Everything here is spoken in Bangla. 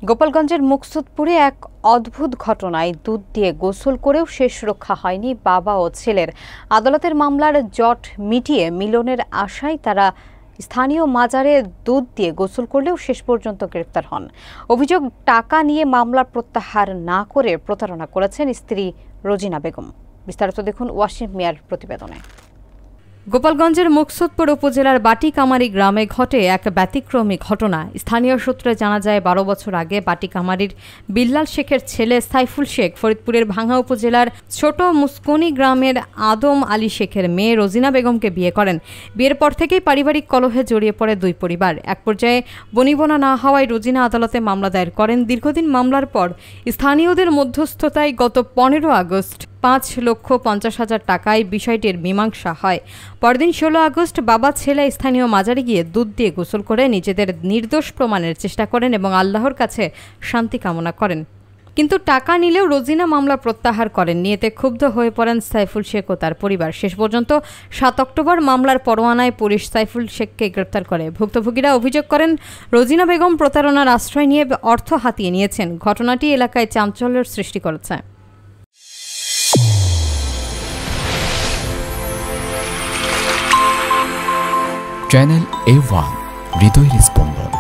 গোপালগঞ্জের মুকসুদপুরে এক অদ্ভুত ঘটনায় দুধ দিয়ে গোসল করেও শেষ রক্ষা হয়নি বাবা ও ছেলের। আদালতের মামলার জট মিটিয়ে মিলনের আশায় তারা স্থানীয় মাজারে দুধ দিয়ে গোসল করলেও শেষ পর্যন্ত গ্রেফতার হন। অভিযোগ, টাকা নিয়ে মামলা প্রত্যাহার না করে প্রতারণা করেছেন স্ত্রী রোজিনা বেগম। বিস্তারিত দেখুন ওয়াসিম মিয়ার প্রতিবেদনে। গোপালগঞ্জের মুকসুদপুর উপজেলার বাটিকামারি গ্রামে ঘটে এক ব্যতিক্রমী ঘটনা। স্থানীয় সূত্রে জানা যায়, 12 বছর আগে বাটিকামারির বিল্লাল শেখের ছেলে সাইফুল শেখ ফরিদপুরের ভাঙ্গা উপজেলার ছোট মুসকনি গ্রামের আদম আলী শেখের মেয়ে রোজিনা বেগমকে বিয়ে করেন। বিয়ের পর থেকেই পারিবারিক কলহে জড়িয়ে পড়ে দুই পরিবার। এক পর্যায়ে বনিবনা না হওয়ায় রোজিনা আদালতে মামলা দায়ের করেন। দীর্ঘদিন মামলার পর স্থানীয়দের মধ্যস্থতায় গত 15 আগস্ট 5,50,000 টাকায় বিষয়টির মীমাংসা হয়। পরদিন 16 আগস্ট বাবা ছেলে স্থানীয় মাজারে গিয়ে দুধ দিয়ে গোসল করে নিজেদের নির্দোষ প্রমাণের চেষ্টা করেন এবং আল্লাহর কাছে শান্তি কামনা করেন। কিন্তু টাকা নিলেও রোজিনা মামলা প্রত্যাহার করেননি। এতে ক্ষুব্ধ হয়ে পড়েন সাইফুল শেখ ও তার পরিবার। শেষ পর্যন্ত 7 অক্টোবর মামলার পরোয়ানায় পুলিশ সাইফুল শেখকে গ্রেপ্তার করে। ভুক্তভোগীরা অভিযোগ করেন, রোজিনা বেগম প্রতারণার আশ্রয় নিয়ে অর্থ হাতিয়ে নিয়েছেন। ঘটনাটি এলাকায় চাঞ্চল্যের সৃষ্টি করেছে। চ্যানেল A1 হৃদয়ের স্পন্দন।